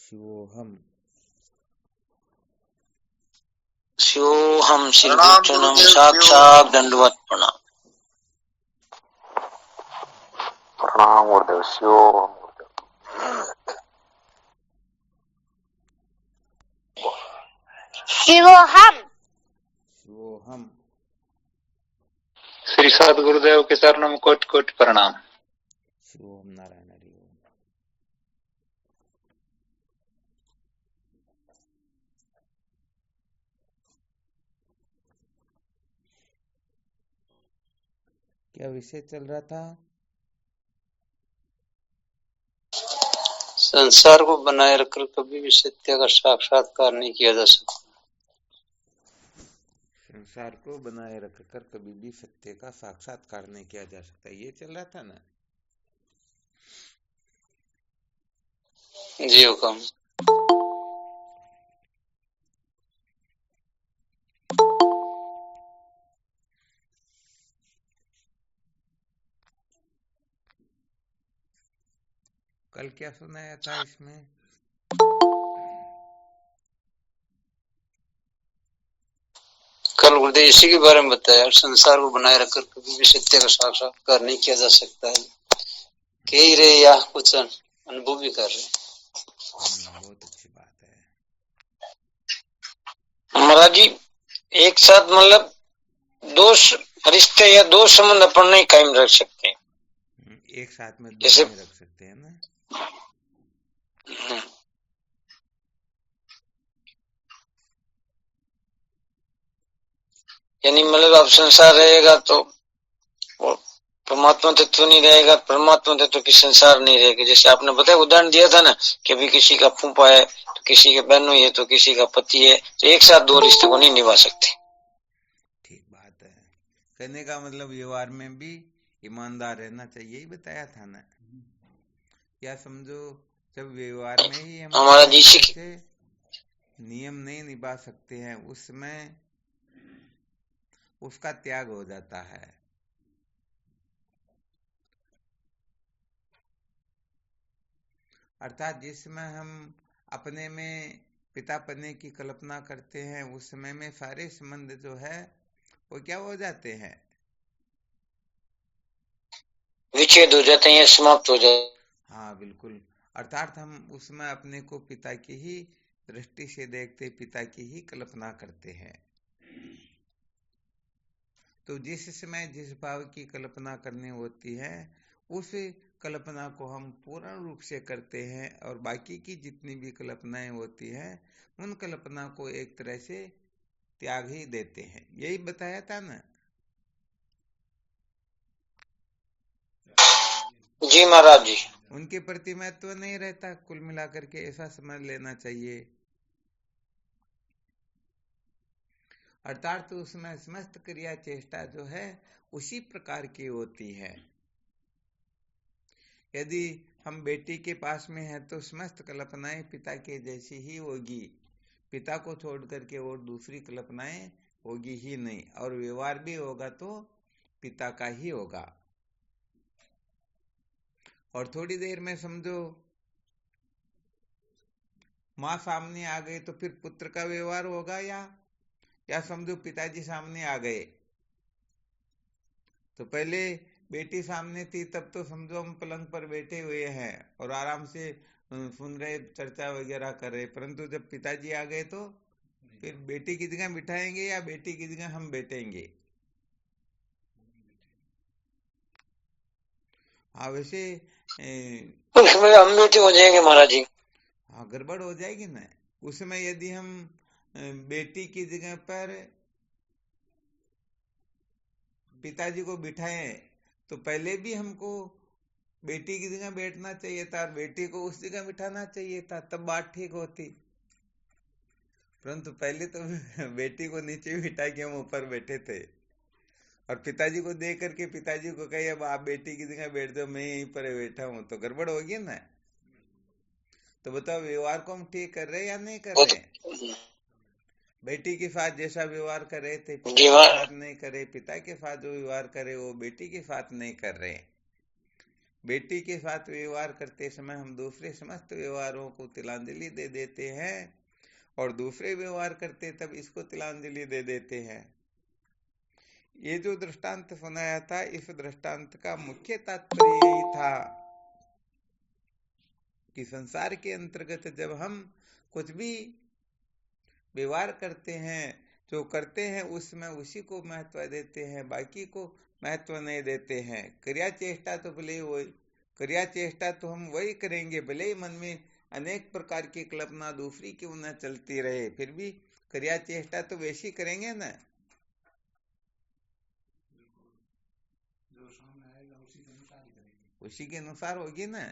शिवोहम। शिवोहम श्रीकृष्णम साक्षात दंडवत प्रणाम। प्रणाम गुरुदेव। शिवोहम। शिवोहम। शिवोहम। श्री सद्गुरुदेव के चरणों में कोटि कोटि प्रणाम। शिवोहम नारायण हरि ओम। क्या विषय चल रहा था? संसार को बनाए रखकर कभी भी सत्य का साक्षात्कार नहीं किया जा सकता। संसार को बनाए रखकर कभी भी सत्य का साक्षात्कार नहीं किया जा सकता, ये चल रहा था ना? जी हुकम। कल क्या सुनाया था इसमें? कल गुरुदेव इसी के बारे में बताया। संसार को बनाए रखकर कभी भी सत्य का साक्षात्कार नहीं किया जा सकता है। कह ही रहे या कुछ अनुभव भी कर रहे। बहुत अच्छी बात है महाराज जी, एक साथ मतलब दो रिश्ते या दो संबंध अपन नहीं कायम रख सकते। एक साथ में दो नहीं रख सकते हैं ना। यानी मतलब अब संसार रहेगा तो परमात्मा तत्व नहीं रहेगा, परमात्मा तत्व की संसार नहीं रहेगा। जैसे आपने बताया, उदाहरण दिया था ना कि अभी किसी का फूफा है तो किसी के बहनोई है तो किसी का पति है, तो एक साथ दो रिश्ते को नहीं निभा सकते। ठीक बात है। कहने का मतलब व्यवहार में भी ईमानदार रहना चाहिए, ही बताया था ना। क्या समझो, जब व्यवहार में ही हम हमारा जी से नियम नहीं निभा सकते हैं, उसमें उसका त्याग हो जाता है। अर्थात जिसमें हम अपने में पितापने की कल्पना करते हैं, उस समय में सारे संबंध जो है वो क्या हो जाते हैं? विच्छेद हो जाते हैं, समाप्त हो जाते। हाँ बिल्कुल। अर्थात हम उसमें अपने को पिता की ही दृष्टि से देखते, पिता की ही कल्पना करते हैं। तो जिस समय जिस भाव की कल्पना करनी होती है, उस कल्पना को हम पूर्ण रूप से करते हैं, और बाकी की जितनी भी कल्पनाएं होती हैं उन कल्पना को एक तरह से त्याग ही देते हैं। यही बताया था ना। जी महाराज जी। उनके प्रति महत्व नहीं रहता, कुल मिलाकर के ऐसा समझ लेना चाहिए। अर्थात तो उसमें समस्त क्रिया चेष्टा जो है उसी प्रकार की होती है। यदि हम बेटी के पास में है तो समस्त कल्पनाएं पिता के जैसी ही होगी, पिता को छोड़ करके और दूसरी कल्पनाएं होगी ही नहीं, और व्यवहार भी होगा तो पिता का ही होगा। और थोड़ी देर में समझो माँ सामने आ गई तो फिर पुत्र का व्यवहार होगा, या समझो पिताजी सामने आ गए तो पहले बेटी सामने थी, तब तो समझो हम पलंग पर बैठे हुए हैं और आराम से सुन रहे, चर्चा वगैरह कर रहे, परंतु जब पिताजी आ गए तो फिर बेटी की जगह बिठाएंगे या बेटी की जगह हम बैठेंगे? हाँ वैसे उसमें हम बैठे हो जाएंगे महाराज जी। हाँ गड़बड़ हो जाएगी ना। उसमें यदि हम बेटी की जगह पर पिताजी को बिठाए तो पहले भी हमको बेटी की जगह बैठना चाहिए था और बेटी को उस जगह बिठाना चाहिए था, तब बात ठीक होती। परंतु पहले तो बेटी को नीचे बिठा के हम ऊपर बैठे थे और पिताजी को देख करके पिताजी को कहे अब आप बेटी की जगह बैठ जाओ, मैं यहीं पर बैठा हूं, तो गड़बड़ होगी ना। तो बताओ व्यवहार को हम ठीक कर रहे हैं या नहीं कर रहे हैं? बेटी के साथ जैसा व्यवहार कर रहे थे पिता के साथ नहीं करे, पिता के साथ जो व्यवहार करे वो बेटी के साथ नहीं कर रहे। बेटी के साथ व्यवहार करते समय हम दूसरे समस्त व्यवहारों को तिलांजलि दे देते हैं और दूसरे व्यवहार करते तब इसको तिलांजलि दे देते हैं। ये जो दृष्टांत सुनाया था, इस दृष्टांत का मुख्य तात्पर्य यही था कि संसार के अंतर्गत जब हम कुछ भी व्यवहार करते हैं, जो करते हैं उसमें उसी को महत्व देते हैं, बाकी को महत्व नहीं देते हैं। क्रिया चेष्टा तो भले वही क्रिया चेष्टा तो हम वही करेंगे, भले ही मन में अनेक प्रकार की कल्पना दूसरी क्यों न चलती रहे, फिर भी क्रिया चेष्टा तो वैसी करेंगे ना, उसी के अनुसार होगी ना।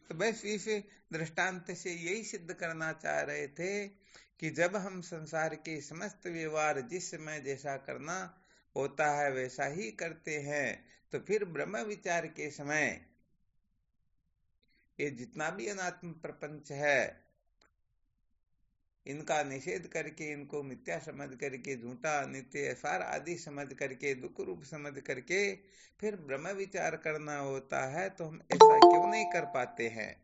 तो बस इस दृष्टांत से यही सिद्ध करना चाह रहे थे कि जब हम संसार के समस्त व्यवहार जिस समय जैसा करना होता है वैसा ही करते हैं, तो फिर ब्रह्म विचार के समय ये जितना भी अनात्म प्रपंच है, इनका निषेध करके, इनको मिथ्या समझ करके, झूठा, अनित्य, सार आदि समझ करके, दुख रूप समझ करके फिर ब्रह्म विचार करना होता है, तो हम ऐसा क्यों नहीं कर पाते हैं?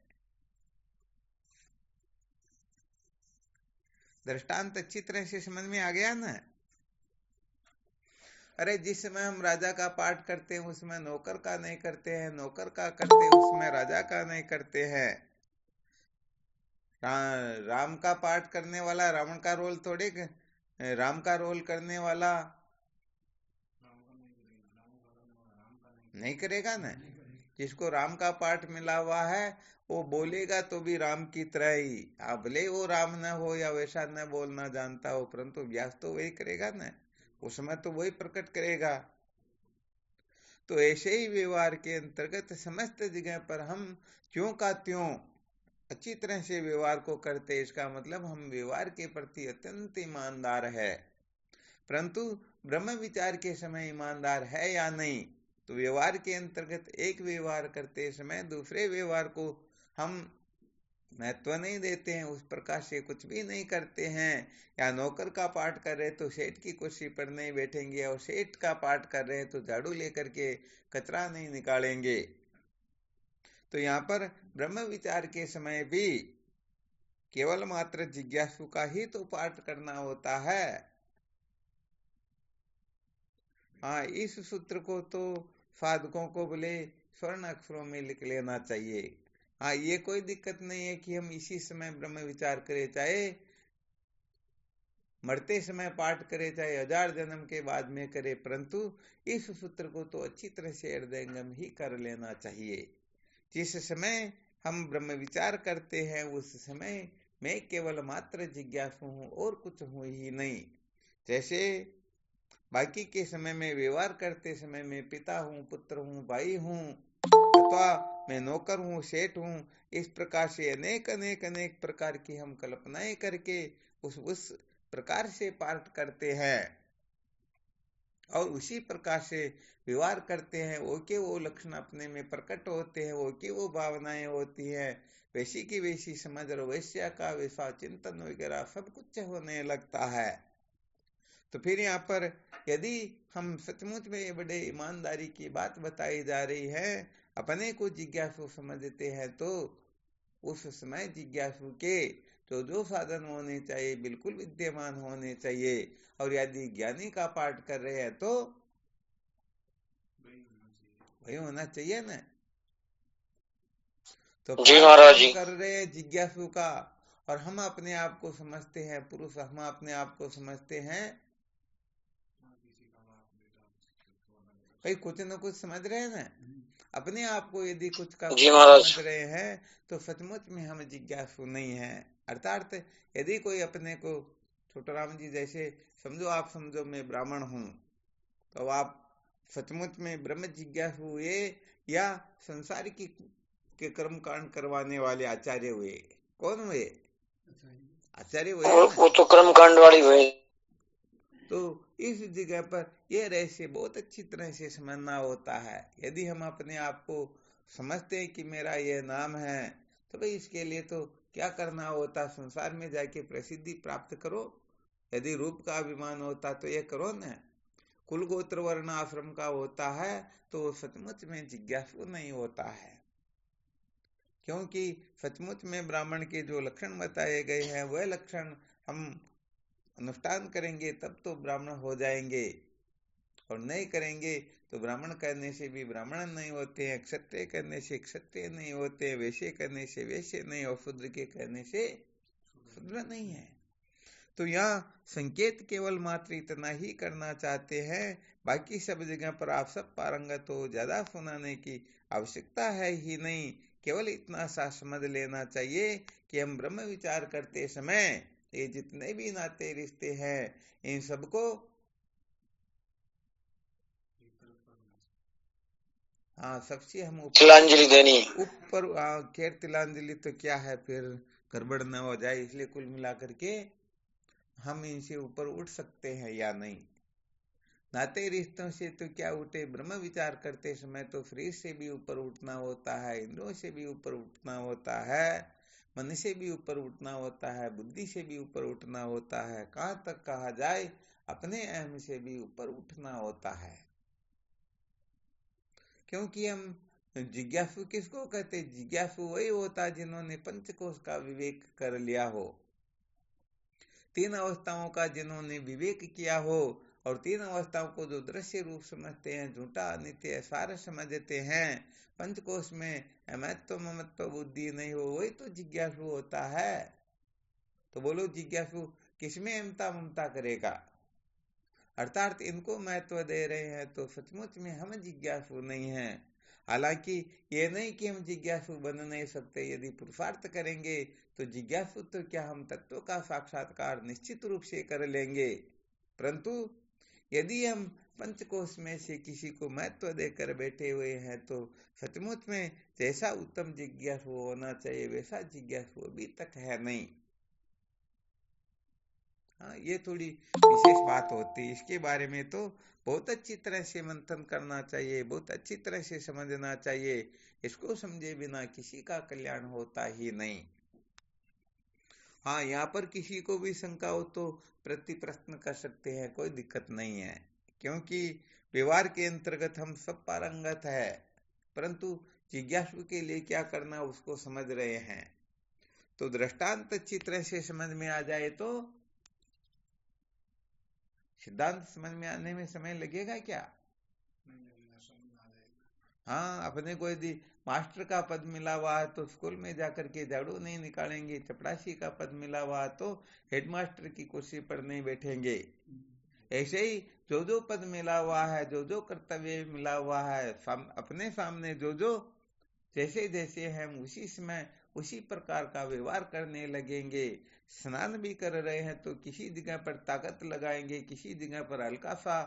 दृष्टांत अच्छी तरह से समझ में आ गया ना? अरे जिस समय हम राजा का पाठ करते हैं उसमें नौकर का नहीं करते हैं, नौकर का करते हैं उसमें राजा का नहीं करते हैं। राम का पाठ करने वाला रावण का रोल थोड़े, राम का रोल करने वाला नहीं करेगा ना। जिसको राम का पाठ मिला हुआ है वो बोलेगा तो भी राम की तरह ही, भले वो राम न हो या वैसा न बोलना जानता हो, परंतु व्यास तो वही करेगा ना, उसमें तो वही प्रकट करेगा। तो ऐसे ही व्यवहार के अंतर्गत समस्त जगह पर हम क्यों का त्यों अच्छी तरह से व्यवहार को करते, इसका मतलब हम व्यवहार के प्रति अत्यंत ईमानदार है। परंतु ब्रह्म विचार के समय ईमानदार है या नहीं, तो व्यवहार के अंतर्गत एक व्यवहार करते समय दूसरे व्यवहार को हम महत्व नहीं देते हैं, उस प्रकार से कुछ भी नहीं करते हैं। या नौकर का पाठ कर रहे तो सेठ की कुर्सी पर नहीं बैठेंगे, और सेठ का पाठ कर रहे तो झाड़ू लेकर के कचरा नहीं निकालेंगे। तो यहाँ पर ब्रह्म विचार के समय भी केवल मात्र जिज्ञासु का ही तो पाठ करना होता है। हाँ, इस सूत्र को तो साधकों को बोले स्वर्ण अक्षरों में लिख लेना चाहिए। हाँ, ये कोई दिक्कत नहीं है कि हम इसी समय ब्रह्म विचार करें, चाहे मरते समय पाठ करे, चाहे 1000 जन्म के बाद में करे, परंतु इस सूत्र को तो अच्छी तरह से हृदयंगम ही कर लेना चाहिए। जिस समय हम ब्रह्म विचार करते हैं उस समय मैं केवल मात्र जिज्ञासु हूँ और कुछ हूँ ही नहीं। जैसे बाकी के समय में व्यवहार करते समय मैं पिता हूँ, पुत्र हूँ, भाई हूँ, अथवा मैं नौकर हूँ, सेठ हूँ, इस प्रकार से अनेक अनेक अनेक प्रकार की हम कल्पनाएं करके उस प्रकार से पाठ करते हैं और उसी प्रकार से व्यवहार करते हैं। वो के वो लक्षण अपने में प्रकट होते हैं, वो की वो भावनाएं होती है, वैसी की वैसी समझ और वैश्या का वैसा चिंतन वगैरह सब कुछ होने लगता है। तो फिर यहाँ पर यदि हम सचमुच में बड़े ईमानदारी की बात बताई जा रही है, अपने को जिज्ञासु समझते हैं, तो उस समय जिज्ञासु के तो जो साधन होने चाहिए बिल्कुल विद्यमान होने चाहिए। और यदि ज्ञानी का पाठ कर रहे हैं तो वही होना चाहिए ना। तो पाठ कर रहे हैं जिज्ञासु का और हम अपने आप को समझते हैं पुरुष, हम अपने आप को समझते हैं भाई कुछ न कुछ समझ रहे हैं ना। अपने आप को यदि कुछ का समझ रहे हैं तो सचमुच में हम जिज्ञासु नहीं है। अर्थात यदि कोई अपने को छोटाराम जी जैसे समझो, आप समझो मैं ब्राह्मण हूँ, तो आप सचमुच में ब्रह्म जिज्ञासु हुए या संसार की के कर्म कांड करवाने वाले आचार्य हुए? कौन हुए? आचार्य हुए। वो तो कर्म कांड वाली हुए। तो इस जगह पर यह रहस्य बहुत अच्छी तरह से समझना होता है। यदि हम अपने आप को समझते हैं कि मेरा यह नाम है, तो भाई इसके लिए तो क्या करना होता, संसार में जाके प्रसिद्धि प्राप्त करो। यदि रूप का अभिमान होता तो ये करो न। कुल गोत्र वर्ण आश्रम का होता है तो सचमुच में जिज्ञासु नहीं होता है। क्योंकि सचमुच में ब्राह्मण के जो लक्षण बताए गए हैं वह लक्षण हम अनुष्ठान करेंगे तब तो ब्राह्मण हो जाएंगे, और नहीं करेंगे तो ब्राह्मण करने से भी ब्राह्मण नहीं होते हैं, क्षत्रिय करने से क्षत्रिय नहीं होते हैं, वैश्य करने से वैश्य नहीं, और शूद्र के करने से शूद्र नहीं है। तो यहाँ संकेत केवल मात्र इतना ही करना चाहते हैं, बाकी सब जगह पर आप सब पारंगत हो, ज्यादा सुनाने की आवश्यकता है ही नहीं। केवल इतना सा समझ लेना चाहिए कि हम ब्रह्म विचार करते समय ये जितने भी नाते रिश्ते हैं इन सबको सबसे हम तिलांजलि देनी ऊपर खैर तिलांजलि तो क्या है, फिर गड़बड़ न हो जाए, इसलिए कुल मिला करके हम इनसे ऊपर उठ सकते हैं या नहीं। नाते रिश्तों से तो क्या उठे, ब्रह्म विचार करते समय तो शरीर से भी ऊपर उठना होता है, इंद्रियों से भी ऊपर उठना होता है, मन से भी ऊपर उठना होता है, बुद्धि से भी ऊपर उठना होता है, कहाँ तक कहा जाए अपने अहम से भी ऊपर उठना होता है। क्योंकि हम जिज्ञासु किसको कहते, जिज्ञासु वही होता है जिन्होंने पंचकोश का विवेक कर लिया हो, तीन अवस्थाओं का जिन्होंने विवेक किया हो, और तीन अवस्थाओं को जो दृश्य रूप समझते हैं, झूठा अनित्य सार समझते हैं, पंचकोश में अमत्व ममत्व बुद्धि नहीं हो, वही तो जिज्ञासु होता है। तो बोलो जिज्ञासु किसमें अमता ममता करेगा, अर्थात इनको महत्व दे रहे हैं तो सचमुच में हम जिज्ञासु नहीं हैं। हालांकि ये नहीं कि हम जिज्ञासु बन नहीं सकते, यदि पुरुषार्थ करेंगे तो जिज्ञासु तो क्या हम तत्व का साक्षात्कार निश्चित रूप से कर लेंगे, परंतु यदि हम पंचकोश में से किसी को महत्व देकर बैठे हुए हैं तो सचमुच में जैसा उत्तम जिज्ञासु होना चाहिए वैसा जिज्ञासु अभी तक है नहीं। हाँ, ये थोड़ी विशेष बात होती है, इसके बारे में तो बहुत अच्छी तरह से मंथन करना चाहिए, बहुत अच्छी तरह से समझना चाहिए, इसको समझे बिना किसी का कल्याण होता ही नहीं। हाँ, यहाँ पर किसी को भी शंका हो तो प्रति प्रश्न कर सकते हैं, कोई दिक्कत नहीं है, क्योंकि व्यवहार के अंतर्गत हम सब पारंगत है, परंतु जिज्ञासु के लिए क्या करना उसको समझ रहे हैं। तो दृष्टांत अच्छी तरह से समझ में आ जाए तो सिद्धांत समझ में आने में समय लगेगा क्या? हाँ, अपने को यदि मास्टर का पद मिला हुआ है तो स्कूल में जाकर के झाड़ू नहीं निकालेंगे, चपरासी का पद मिला हुआ है तो हेडमास्टर की कुर्सी पर नहीं बैठेंगे। ऐसे ही जो जो पद मिला हुआ है, जो जो कर्तव्य मिला हुआ है, अपने सामने जो जो जैसे जैसे हम उसी समय उसी प्रकार का व्यवहार करने लगेंगे। स्नान भी कर रहे हैं तो किसी जगह पर ताकत लगाएंगे, किसी जगह पर हल्का सा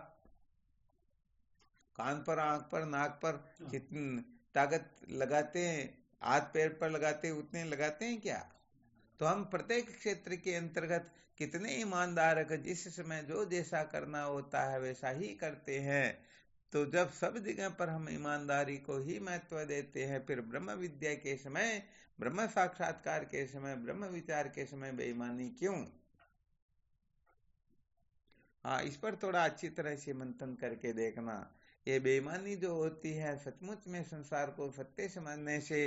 कान पर, आंख पर, नाक पर जितनी ताकत लगाते हैं, हाथ पैर पर लगाते हैं उतने लगाते हैं क्या? तो हम प्रत्येक क्षेत्र के अंतर्गत कितने ईमानदार है, जिस समय जो जैसा करना होता है वैसा ही करते हैं। तो जब सब जगह पर हम ईमानदारी को ही महत्व देते हैं, फिर ब्रह्म विद्या के समय, ब्रह्म साक्षात्कार के समय, ब्रह्म विचार के समय बेईमानी क्यों? हाँ, इस पर थोड़ा अच्छी तरह से मंथन करके देखना। ये बेईमानी जो होती है सचमुच में संसार को सत्य समझने से,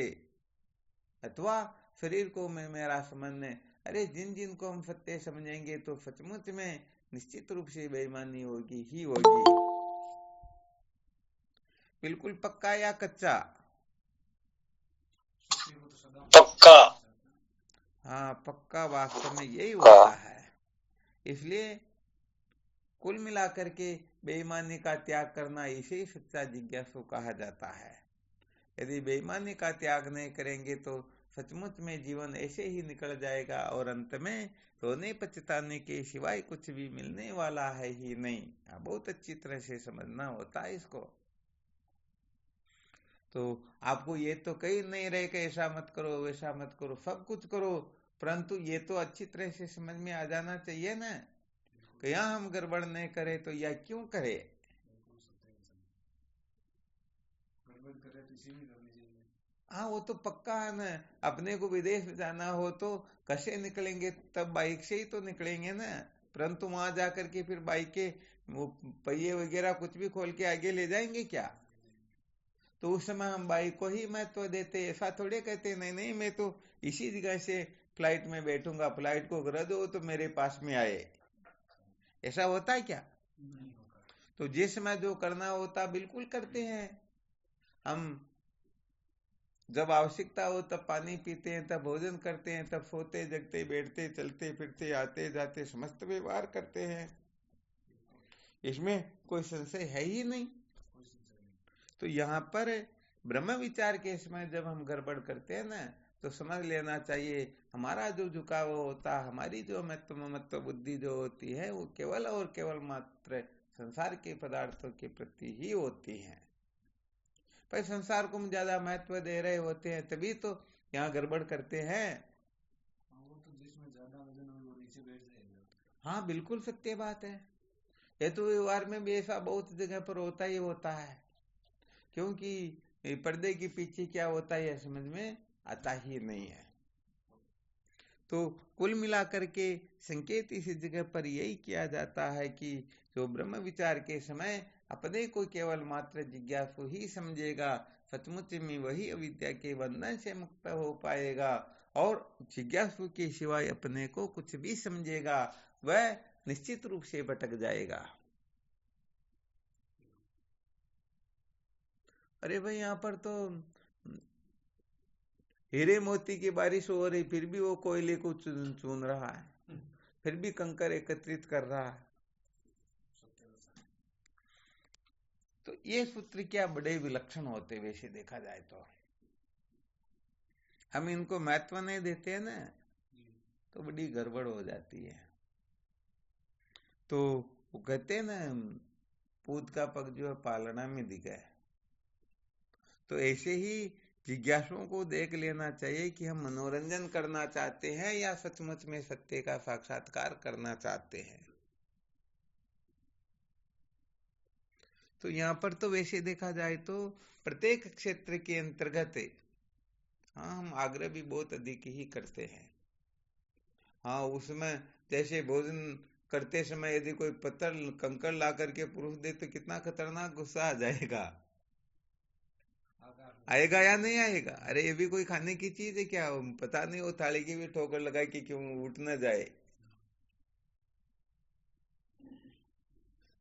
अथवा शरीर को मैं मेरा समझने, अरे जिन जिन को हम सत्य समझेंगे तो सचमुच में निश्चित रूप से बेईमानी होगी ही होगी। बिल्कुल पक्का या कच्चा? पक्का। हाँ, पक्का वास्तव में यही होता है। इसलिए कुल मिलाकर के बेईमानी का त्याग करना इसे ही सच्चा जिज्ञासु कहा जाता है। यदि बेईमानी का त्याग नहीं करेंगे तो सचमुच में जीवन ऐसे ही निकल जाएगा और अंत में रोने पछताने के सिवाय कुछ भी मिलने वाला है ही नहीं। बहुत अच्छी तरह से समझना होता है इसको। तो आपको ये तो कही नहीं रहे कि ऐसा मत करो वैसा मत करो, सब कुछ करो, परंतु ये तो अच्छी तरह से समझ में आ जाना चाहिए ना कि यहाँ हम गड़बड़ नहीं करे तो या क्यों करे। हाँ, वो तो पक्का है ना। अपने को विदेश जाना हो तो कैसे निकलेंगे, तब बाइक से ही तो निकलेंगे ना, परंतु वहां जाकर के फिर बाइक के वो पहिए वगैरह कुछ भी खोल के आगे ले जाएंगे क्या? तो उस समय हम बाइक को ही महत्व देते, ऐसा थोड़े कहते नहीं नहीं मैं तो इसी जगह से फ्लाइट में बैठूंगा, फ्लाइट को रद्द हो तो मेरे पास में आए, ऐसा होता है क्या? तो जिस समय जो करना होता बिल्कुल करते हैं हम। जब आवश्यकता हो तब पानी पीते हैं, तब भोजन करते हैं, तब सोते जगते बैठते चलते फिरते आते जाते समस्त व्यवहार करते हैं, इसमें कोई संशय है ही नहीं। तो यहाँ पर ब्रह्म विचार के समय जब हम गड़बड़ करते हैं ना, तो समझ लेना चाहिए हमारा जो झुकाव होता, हमारी जो मत्व बुद्धि जो होती है वो केवल और केवल मात्र संसार के पदार्थों के प्रति ही होती है। पर संसार को हम ज्यादा महत्व दे रहे होते हैं तभी तो यहाँ गड़बड़ करते हैं। वो तो जिसमें ज्यादा वजन हो वो नीचे बैठ जाएगा। हाँ बिल्कुल सत्य बात है। ये तो व्यवहार में भी ऐसा बहुत जगह पर होता ही होता है, क्योंकि पर्दे के पीछे क्या होता है समझ में आता ही नहीं है। तो कुल मिलाकर के संकेत इस जगह पर यही किया जाता है कि जो ब्रह्म विचार के समय अपने को केवल मात्र जिज्ञासु ही समझेगा, सचमुच में वही अविद्या के बंधन से मुक्त हो पाएगा, और जिज्ञासु के सिवाय अपने को कुछ भी समझेगा वह निश्चित रूप से भटक जाएगा। अरे भाई यहाँ पर तो हीरे मोती की बारिश हो रही फिर भी वो कोयले को चुन रहा है, फिर भी कंकर एकत्रित कर रहा है। तो ये सूत्र क्या बड़े विलक्षण होते वैसे देखा जाए तो। हम इनको महत्व नहीं देते हैं ना तो बड़ी गड़बड़ हो जाती है। तो वो कहते हैं ना पूत का पग जो है पालना में दिखा है, तो ऐसे ही जिज्ञासुओं को देख लेना चाहिए कि हम मनोरंजन करना चाहते हैं या सचमुच में सत्य का साक्षात्कार करना चाहते हैं। तो यहाँ पर तो वैसे देखा जाए तो प्रत्येक क्षेत्र के अंतर्गत हाँ हम आग्रह भी बहुत अधिक ही करते हैं। हाँ उसमें जैसे भोजन करते समय यदि कोई पत्थर कंकड़ ला करके पुरुष दे तो कितना खतरनाक गुस्सा आ जाएगा, आएगा या नहीं आएगा? अरे ये भी कोई खाने की चीज है क्या? पता नहीं वो थाली की भी ठोकर लगाए कि क्यों उठ न जाए।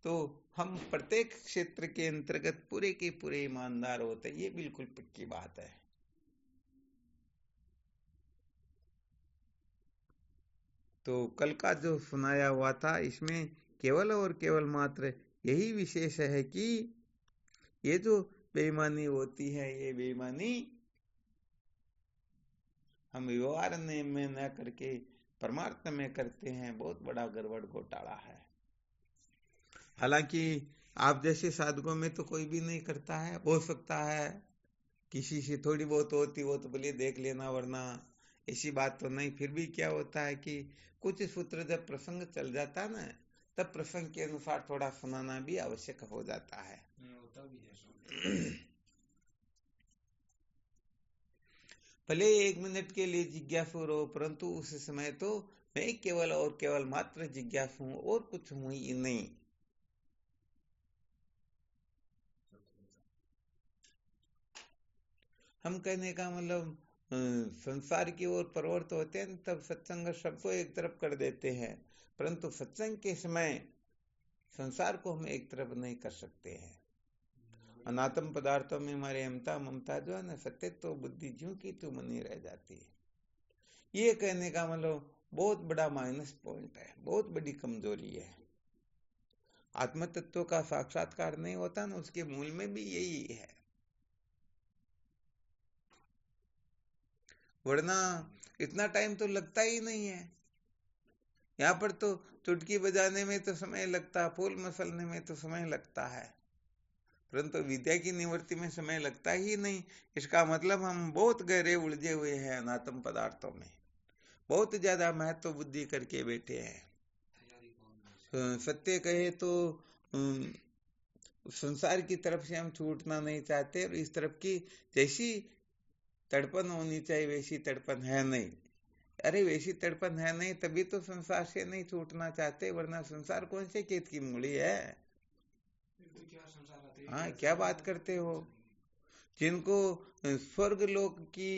तो हम प्रत्येक क्षेत्र के अंतर्गत पूरे के पूरे ईमानदार होते हैं, ये बिल्कुल पक्की बात है। तो कल का जो सुनाया हुआ था इसमें केवल और केवल मात्र यही विशेष है कि ये जो बेईमानी होती है ये बेईमानी हम व्यवहार में न करके परमार्थ में करते हैं, बहुत बड़ा गड़बड़ घोटाला है। हालांकि आप जैसे साधकों में तो कोई भी नहीं करता है, हो सकता है किसी से थोड़ी बहुत होती हो तो भले देख लेना, वरना ऐसी बात तो नहीं। फिर भी क्या होता है कि कुछ सूत्र जब प्रसंग चल जाता है ना तब प्रसंग के अनुसार थोड़ा सुनाना भी आवश्यक हो जाता है। भले 1 मिनट के लिए जिज्ञासु रहो परंतु उस समय तो मैं केवल और केवल मात्र जिज्ञासु हूं और कुछ हूं ही नहीं। हम कहने का मतलब संसार की ओर प्रवृत्त होते हैं तब सत्संग सबको एक तरफ कर देते हैं, परंतु सत्संग के समय संसार को हम एक तरफ नहीं कर सकते हैं। अनात्म पदार्थों में हमारे अहमता ममता जो है ना सत्य तो बुद्धि ज्यों की त्यों बनी रह जाती है। ये कहने का मतलब बहुत बड़ा माइनस पॉइंट है, बहुत बड़ी कमजोरी है। आत्म तत्व का साक्षात्कार नहीं होता ना उसके मूल में भी यही है, वरना इतना टाइम तो लगता ही नहीं है। यहाँ पर तो चुटकी बजाने में तो समय लगता, फूल मसलने में तो समय लगता है, परंतु विद्या की निवृत्ति में समय लगता ही नहीं। इसका मतलब हम बहुत गहरे उलझे हुए हैं अनात्म पदार्थों में, बहुत ज्यादा महत्व बुद्धि करके बैठे हैं। सत्य कहे तो संसार की तरफ से हम छूटना नहीं चाहते और इस तरफ की जैसी तड़पन होनी चाहिए वैसी तड़पन है नहीं। अरे वैसी तड़पन है नहीं तभी तो संसार से नहीं छूटना चाहते, वरना संसार कौन से खेत की मूली है? हाँ क्या बात करते हो? जिनको स्वर्ग लोक की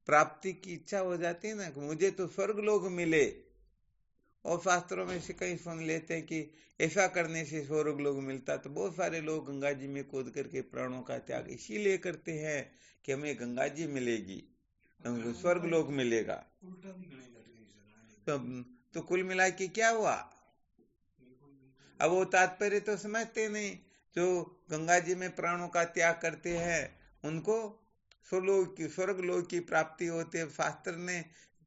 प्राप्ति की इच्छा हो जाती है ना, मुझे तो स्वर्ग लोक मिले, और शास्त्रों में से कहीं सुन लेते हैं कि ऐसा करने से स्वर्ग लोक मिलता, तो बहुत सारे लोग गंगा जी में कूद करके प्राणों का त्याग इसीलिए करते हैं कि हमें गंगा जी मिलेगी, हमको स्वर्ग लोक मिलेगा। उल्टा भी गणे घट गई सर। तो कुल मिला के क्या हुआ? अब वो तात्पर्य तो समझते नहीं, जो गंगा जी में प्राणों का त्याग करते हैं उनको स्वर्ग लोक की प्राप्ति होती है। शास्त्र ने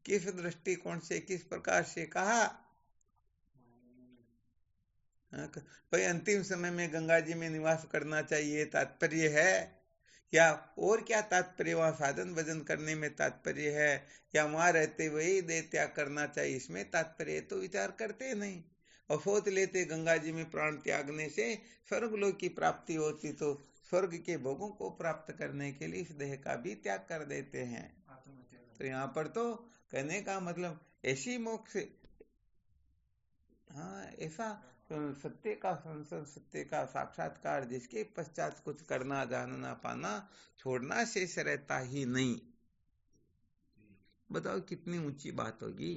किस दृष्टिकोण से, किस प्रकार से कहा? भाई अंतिम समय में गंगा जी में निवास करना चाहिए, तात्पर्य है, या और क्या तात्पर्य? वहां साधन भजन करने में तात्पर्य है, या वहां रहते हुए देह त्याग करना चाहिए, इसमें तात्पर्य? तो विचार करते नहीं और सोच लेते गंगा जी में प्राण त्यागने से स्वर्ग लोक की प्राप्ति होती, तो स्वर्ग के भोगों को प्राप्त करने के लिए इस देह का भी त्याग कर देते हैं। तो यहाँ पर तो कहने का मतलब ऐसी मोक्ष, हाँ ऐसा सत्य का संसर्ग, सत्य का साक्षात्कार, जिसके पश्चात कुछ करना, जानना, पाना, छोड़ना शेष रहता ही नहीं। बताओ कितनी ऊंची बात होगी।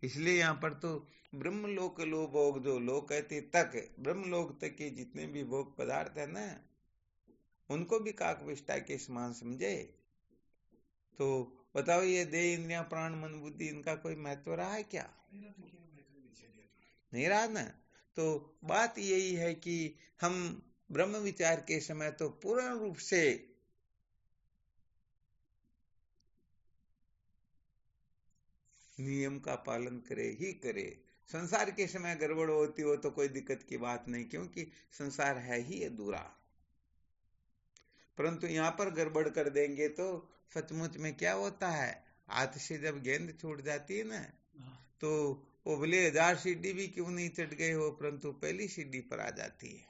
इसलिए यहाँ पर तो ब्रह्मलोक लो भोग, जो लोक कहते तक, ब्रह्मलोक तक के जितने भी भोग पदार्थ है ना, उनको भी काकविष्टा के समान समझे। तो बताओ ये देह, इंद्रियां, प्राण, मन, बुद्धि, इनका कोई महत्व रहा है क्या? नहीं रहा ना। तो बात यही है कि हम ब्रह्म विचार के समय तो पूर्ण रूप से नियम का पालन करे ही करे। संसार के समय गड़बड़ होती हो तो कोई दिक्कत की बात नहीं, क्योंकि संसार है ही अधूरा। परंतु यहाँ पर गड़बड़ कर देंगे तो सचमुच में क्या होता है, हाथ से जब गेंद छूट जाती है ना, तो वो भले 1000 सीढ़ी भी क्यों नहीं चढ़ गए हो, परंतु पहली सीढ़ी पर आ जाती है।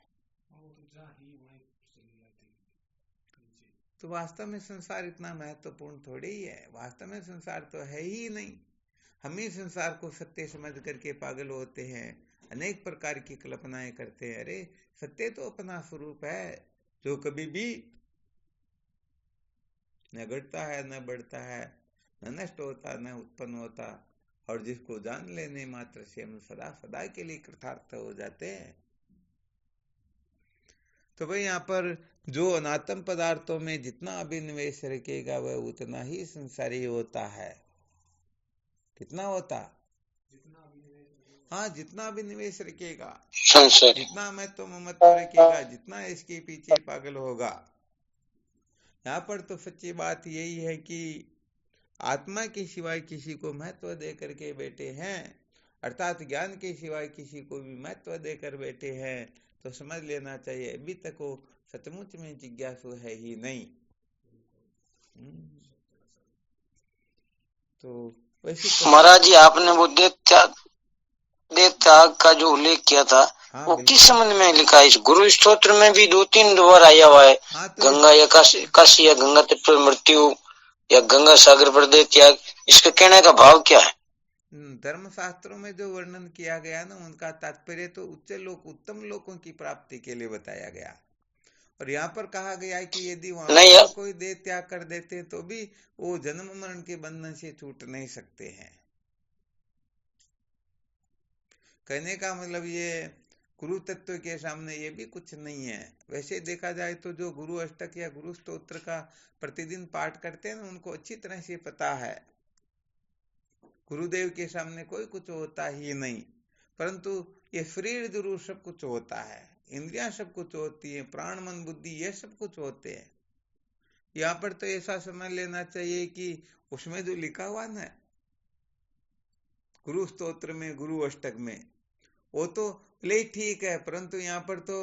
तो वास्तव में संसार इतना महत्वपूर्ण थोड़ी ही है, वास्तव में संसार तो है ही नहीं। हम ही संसार को सत्य समझ करके पागल होते हैं, अनेक प्रकार की कल्पनाएं करते हैं। अरे सत्य तो अपना स्वरूप है, जो कभी भी न घटता है, न बढ़ता है, न नष्ट होता, न उत्पन्न होता, और जिसको जान लेने मात्र से हम सदा सदा के लिए कृतार्थ हो जाते हैं। तो भाई यहाँ पर जो अनात्म पदार्थों में जितना अभिनिवेश रखेगा वह उतना ही संसारी होता है। कितना होता? हाँ, जितना अभिनिवेश रखेगा, जितना महत्व ममत्व रखेगा, जितना इसके पीछे पागल होगा। यहाँ पर तो सच्ची बात यही है कि आत्मा के सिवाय किसी को महत्व दे करके बैठे हैं, अर्थात ज्ञान के सिवाय किसी को भी महत्व देकर बैठे हैं, तो समझ लेना चाहिए अभी तक वो सचमुच में जिज्ञासु है ही नहीं। तो वैसे महाराज जी, आपने वो देह त्याग का जो उल्लेख किया था, हाँ, वो किस संबंध में लिखा है? इस गुरु स्तोत्र में भी 2-3 बार आया हुआ है। हाँ, तो गंगा या काशी या गंगा तट पर मृत्यु या गंगा सागर पर देह त्याग, इसका कहने का भाव क्या है? धर्म शास्त्रों में जो वर्णन किया गया ना, उनका तात्पर्य तो उच्च लोक, उत्तम लोकों की प्राप्ति के लिए बताया गया। और यहाँ पर कहा गया है कि यदि वहां पर कोई देह त्याग कर देते हैं तो भी वो जन्म मरण के बंधन से छूट नहीं सकते हैं। कहने का मतलब ये गुरु तत्व के सामने ये भी कुछ नहीं है। वैसे देखा जाए तो जो गुरु अष्टक या गुरु स्तोत्र का प्रतिदिन पाठ करते हैं ना, उनको अच्छी तरह से पता है गुरुदेव के सामने कोई कुछ होता ही नहीं, परंतु ये शरीर जरूर सब कुछ होता है, इंद्रियां सब कुछ होती है, प्राण मन बुद्धि ये सब कुछ होते हैं। यहाँ पर तो ऐसा समझ लेना चाहिए कि उसमें जो लिखा हुआ ना गुरु स्तोत्र में, गुरु अष्टक में, वो तो ले ठीक है, परंतु यहाँ पर तो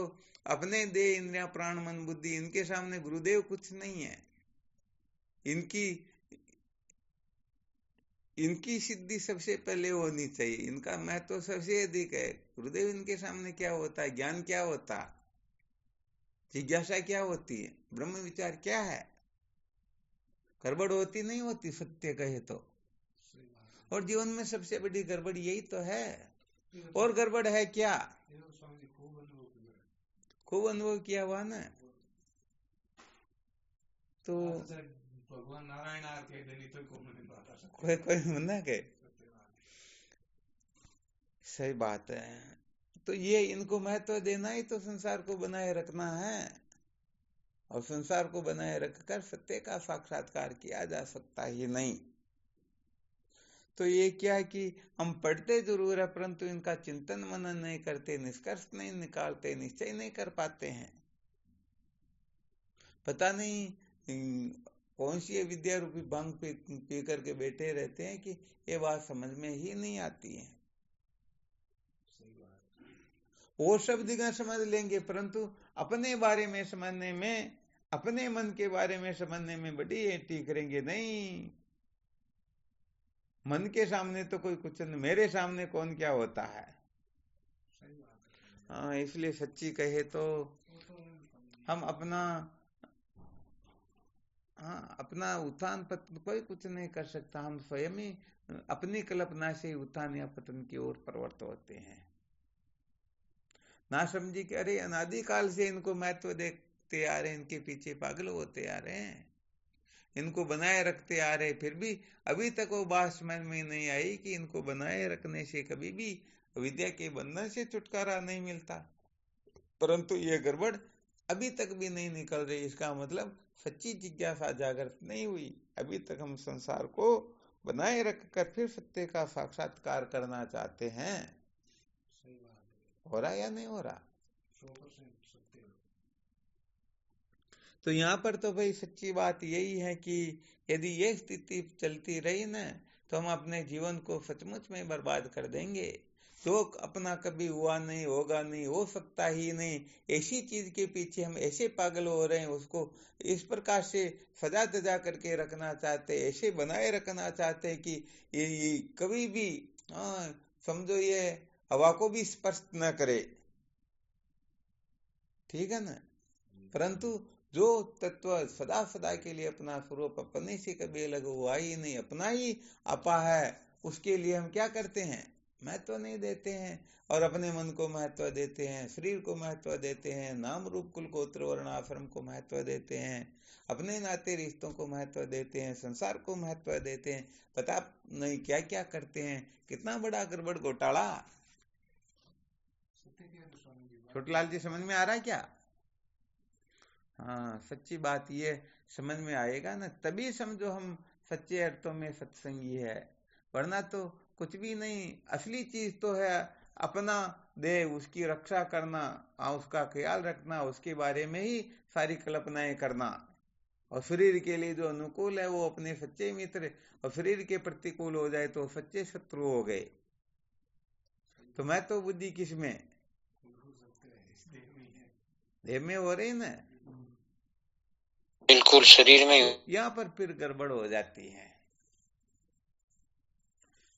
अपने देह इंद्रिया प्राण मन बुद्धि, इनके सामने गुरुदेव कुछ नहीं है। इनकी सिद्धि सबसे पहले होनी चाहिए, इनका महत्व सबसे अधिक है। गुरुदेव इनके सामने क्या होता है? ज्ञान क्या होता, जिज्ञासा क्या होती है, ब्रह्म विचार क्या है? गड़बड़ होती नहीं होती सत्य कहे तो। और जीवन में सबसे बड़ी गड़बड़ यही तो है। और गड़बड़ है क्या? खूब अनुभव किया हुआ ना। तो भगवान नारायण आर के देनी तो कोई कोई मना के, सही बात है। तो ये इनको महत्व देना ही तो संसार को बनाए रखना है, और संसार को बनाए रखकर सत्य का साक्षात्कार किया जा सकता ही नहीं। तो ये क्या कि हम पढ़ते जरूर है, परंतु इनका चिंतन मनन नहीं करते, निष्कर्ष नहीं निकालते, निश्चय नहीं कर पाते हैं। पता नहीं कौन सी विद्या रूपी भांग पी करके बैठे रहते हैं कि ये बात समझ में ही नहीं आती है। वो शब्द का समझ लेंगे, परंतु अपने बारे में समझने में, अपने मन के बारे में समझने में बड़ी एटी करेंगे। नहीं, मन के सामने तो कोई कुछ नहीं, मेरे सामने कौन क्या होता है। हाँ, इसलिए सच्ची कहे तो हम अपना, हाँ, अपना उत्थान पतन कोई कुछ नहीं कर सकता। हम स्वयं ही अपनी कल्पना से उत्थान या पतन की ओर प्रवृत्त होते हैं। ना समझी कि अरे अनादिकाल से इनको महत्व देखते आ रहे हैं, इनके पीछे पागल होते आ रहे हैं, इनको बनाए रखते आ रहे, फिर भी अभी तक वो बात समझ में नहीं आई कि इनको बनाए रखने से कभी भी विद्या के बंधन से छुटकारा नहीं मिलता। परंतु ये गड़बड़ अभी तक भी नहीं निकल रही। इसका मतलब सच्ची जिज्ञासा जागृत नहीं हुई। अभी तक हम संसार को बनाए रखकर फिर सत्य का साक्षात्कार करना चाहते हैं। हो रहा या नहीं हो रहा? 100% सत्य। तो यहाँ पर तो भाई सच्ची बात यही है कि यदि ये स्थिति चलती रही ना, तो हम अपने जीवन को सचमुच में बर्बाद कर देंगे। जो अपना कभी हुआ नहीं, होगा नहीं, हो सकता ही नहीं, ऐसी चीज के पीछे हम ऐसे पागल हो रहे हैं, उसको इस प्रकार से सजा दजा करके रखना चाहते, ऐसे बनाए रखना चाहते कि ये कभी भी, समझो ये हवा को भी स्पर्श न करे। ठीक है ना? परंतु जो तत्व सदा सदा के लिए अपना स्वरूप अपने से कभी अलग हुआ ही नहीं, अपना ही आपा है, उसके लिए हम क्या करते हैं? महत्व नहीं देते हैं, और अपने मन को महत्व देते हैं, शरीर को महत्व देते हैं, नाम रूप कुल गोत्र वर्ण आश्रम को महत्व देते हैं, अपने नाते रिश्तों को महत्व देते हैं, संसार को महत्व देते हैं। पता नहीं क्या क्या करते हैं। कितना बड़ा गड़बड़ घोटाला। छोटलाल जी समझ में आ रहा है क्या? हाँ, सच्ची बात ये समझ में आएगा ना, तभी समझो हम सच्चे अर्थों में सत्संगी है, वरना तो कुछ भी नहीं। असली चीज तो है अपना देह, उसकी रक्षा करना, उसका ख्याल रखना, उसके बारे में ही सारी कल्पनाएं करना, और शरीर के लिए जो अनुकूल है वो अपने सच्चे मित्र, और शरीर के प्रतिकूल हो जाए तो सच्चे शत्रु हो गए। तो मैं तो बुद्धि किसमें? देह में हो रही ना, बिल्कुल शरीर में। यहाँ पर फिर गड़बड़ हो जाती है।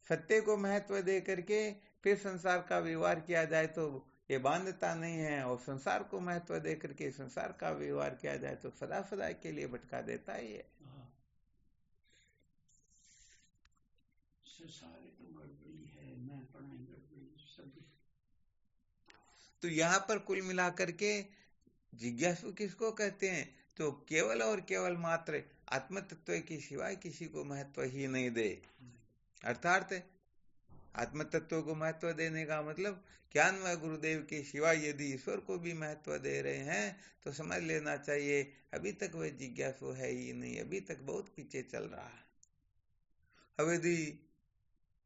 सत्य को महत्व दे करके फिर संसार का व्यवहार किया जाए तो ये बांधता नहीं है, और संसार को महत्व दे करके संसार का व्यवहार किया जाए तो सदा सदा के लिए भटका देता ही है। तो यहाँ पर कुल मिलाकर के जिज्ञासु किसको कहते हैं? तो केवल और केवल मात्र आत्म तत्व के सिवाय किसी को महत्व ही नहीं दे। अर्थात आत्म तत्व को महत्व देने का मतलब ज्ञान व गुरुदेव के सिवाय यदि ईश्वर को भी महत्व दे रहे हैं तो समझ लेना चाहिए अभी तक वह जिज्ञासु है ही नहीं, अभी तक बहुत पीछे चल रहा है। अब यदि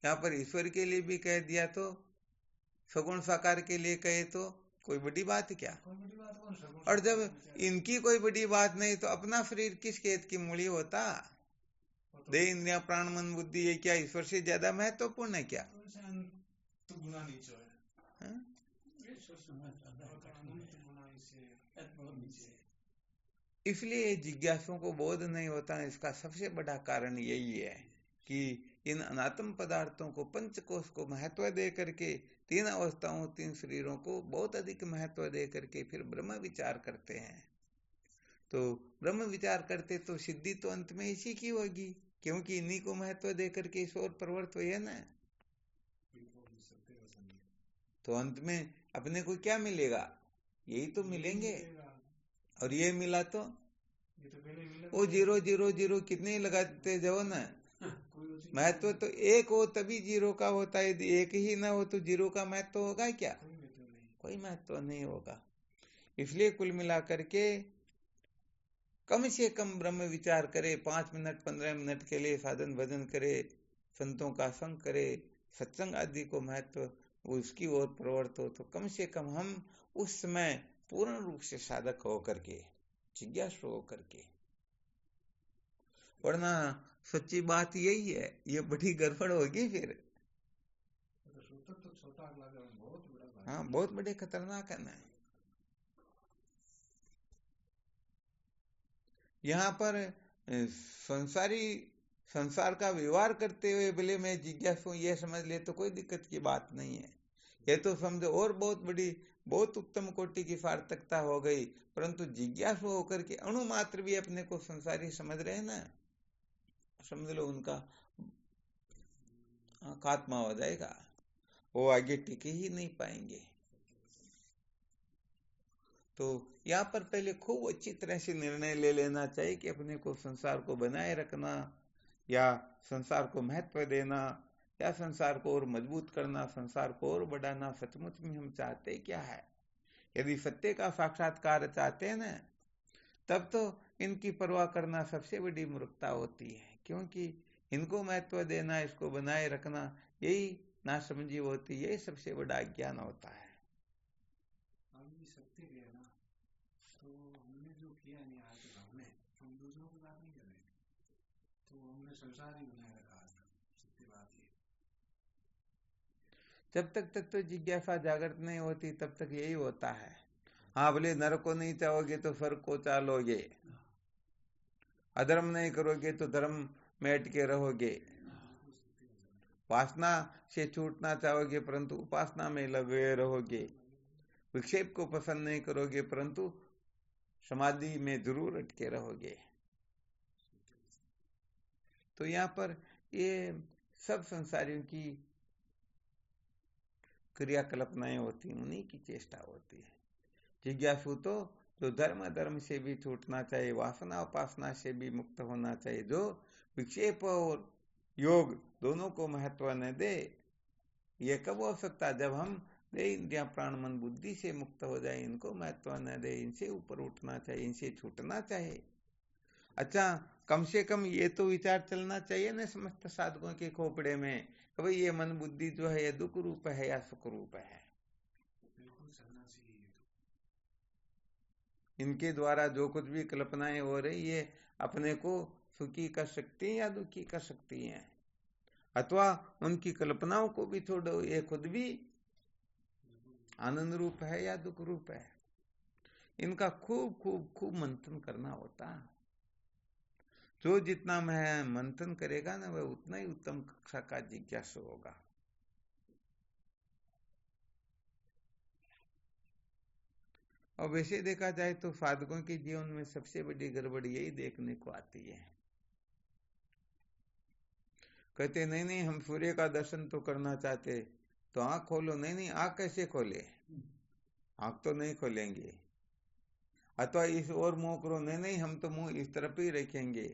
यहाँ पर ईश्वर के लिए भी कह दिया तो सगुण साकार के लिए कहे तो कोई बड़ी बात है क्या? और जब इनकी कोई बड़ी बात नहीं तो अपना शरीर किस खेत की मूली होता? देह इंद्रिया प्राण मन बुद्धि, ये क्या ईश्वर से ज्यादा महत्वपूर्ण है क्या? इसलिए जिज्ञासुओं को बोध नहीं होता। इसका सबसे बड़ा कारण यही है कि इन अनात्म पदार्थों को, पंचकोश को महत्व दे करके, तीन अवस्थाओं, तीन शरीरों को बहुत अधिक महत्व दे करके फिर ब्रह्म विचार करते हैं। तो ब्रह्म विचार करते तो सिद्धि तो अंत में इसी की होगी, क्योंकि इन्हीं को महत्व दे करके ईश्वर प्रवृत्त हुए ना। तो अंत में अपने को क्या मिलेगा? यही तो मिलेंगे। मिलेगा। और ये मिला तो ये तो पहले मिला वो 0 0 0 कितने ही लगाते जाओ ना, कोई उसी महत्व तो एक हो तभी 0 का होता है। यदि एक ही ना हो तो 0 का महत्व होगा क्या? कोई महत्व नहीं। कोई महत्व नहीं होगा। इसलिए कुल मिलाकर के कम से कम ब्रह्म विचार करे, 5 मिनट 15 मिनट के लिए साधन भजन करे, संतों का संग करे, सत्संग आदि को महत्व उसकी ओर प्रवृत्त हो, तो कम से कम हम उस समय पूर्ण रूप से साधक होकर के, जिज्ञासु होकर के। वरना सच्ची बात यही है, ये बड़ी गड़बड़ होगी फिर। तो सूत्र तो छोटा लगा, बहुत बड़ा बात। हाँ, बहुत बड़े खतरनाक है ना। यहाँ पर संसार का व्यवहार करते हुए भले मैं जिज्ञासु ये समझ ले तो कोई दिक्कत की बात नहीं है। ये तो समझो और बहुत बड़ी, बहुत उत्तम कोटि की सार्थकता हो गई। परंतु जिज्ञासु होकर के अणु मात्र भी अपने को संसारी समझ रहे हैं ना, समझ लो उनका खात्मा हो जाएगा, वो आगे टिके ही नहीं पाएंगे। तो यहाँ पर पहले खूब अच्छी तरह से निर्णय ले लेना चाहिए कि अपने को संसार को बनाए रखना या संसार को महत्व देना या संसार को और मजबूत करना, संसार को और बढ़ाना, सचमुच में हम चाहते क्या है। यदि सत्य का साक्षात्कार चाहते हैं ना, तब तो इनकी परवाह करना सबसे बड़ी मूर्खता होती है, क्योंकि इनको महत्व देना, इसको बनाए रखना, यही नासमझी होती है, यही सबसे बड़ा अज्ञान होता है। हम सत्य के है ना, तो हमने जो किया नहीं आज तक, हम दूसरों की बात नहीं कर रहे, तो हमने संसार ही बनाए रखा आज तक। सत्य बात ये, जब तक तो जिज्ञासा जागृत नहीं होती तब तक यही होता है। हाँ, भले नरक को नहीं चाहोगे तो स्वर्ग को चालोगे, अधर्म नहीं करोगे तो धर्म में अटके रहोगे, वासना से छूटना चाहोगे परंतु उपासना में लगे रहोगे, विक्षेप को पसंद नहीं करोगे परंतु समाधि में जरूर अटके रहोगे। तो यहाँ पर ये सब संसारियों की क्रियाकल्पनाएं होती हैं, उन्हीं की चेष्टा होती है। जिज्ञासु तो जो धर्म से भी छूटना चाहिए, वासना उपासना से भी मुक्त होना चाहिए, जो विक्षेप और योग दोनों को महत्व न दे। ये कब हो सकता है? जब हम इंद्रिया प्राण मन बुद्धि से मुक्त हो जाए, इनको महत्व न दे, इनसे ऊपर उठना चाहिए, इनसे छूटना चाहिए। अच्छा, कम से कम ये तो विचार चलना चाहिए ना समस्त साधकों के खोपड़े में कि भाई ये मन बुद्धि जो है ये दुख रूप है या सुख रूप है। बिल्कुल चलना चाहिए। इनके द्वारा जो कुछ भी कल्पनाएं हो रही है, अपने को सुखी कर सकती हैं या दुखी कर सकती हैं, अथवा उनकी कल्पनाओं को भी छोड़ो, ये खुद भी आनंद रूप है या दुख रूप है। इनका खूब खूब खूब मंथन करना होता है। जो जितना मैं मंथन करेगा ना, वह उतना ही उत्तम कक्षा का जिज्ञासु होगा। और वैसे देखा जाए तो साधकों के जीवन में सबसे बड़ी गड़बड़ यही देखने को आती है। कहते नहीं नहीं हम सूर्य का दर्शन तो करना चाहते, तो आंख खोलो। नहीं नहीं, आंख कैसे खोले? आंख तो नहीं खोलेंगे। अथवा इस और मुंह करो। नहीं नहीं, हम तो मुंह इस तरफ ही रखेंगे।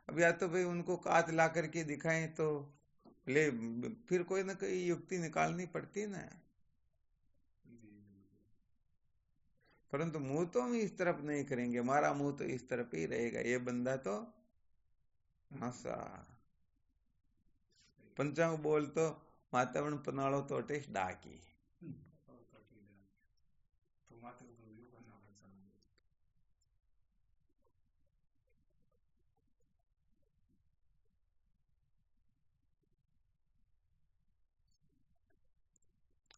अब या तो भाई उनको कांच ला करके दिखाएं तो ले, फिर कोई ना कोई युक्ति निकालनी पड़ती ना। परंतु मुंह तो हम इस तरफ नहीं करेंगे, हमारा मुंह तो इस तरफ ही रहेगा। ये बंदा तो हंसा पंचांग बोल तो वातावरण पनाड़ो तो अटेश डाकी।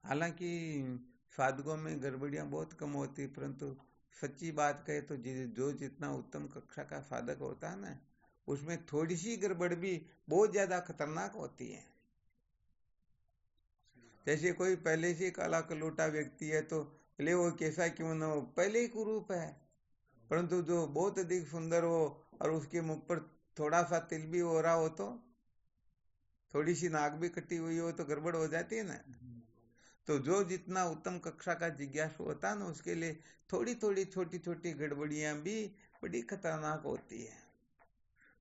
हालांकि साधकों में गड़बड़ियां बहुत कम होती, परंतु सच्ची बात कहे तो जो जितना उत्तम कक्षा का साधक होता है ना, उसमें थोड़ी सी गड़बड़ भी बहुत ज्यादा खतरनाक होती है। जैसे कोई पहले से काला कलूटा व्यक्ति है तो ले वो कैसा क्यों ना हो, पहले ही कुरूप है, परंतु जो बहुत अधिक सुंदर हो और उसके मुख पर थोड़ा सा तिल भी हो रहा हो, तो थोड़ी सी नाक भी कटी हुई हो, तो गड़बड़ हो जाती है ना। तो जो जितना उत्तम कक्षा का जिज्ञासु होता ना, उसके लिए थोड़ी थोड़ी छोटी छोटी गड़बड़ियां भी बड़ी खतरनाक होती है।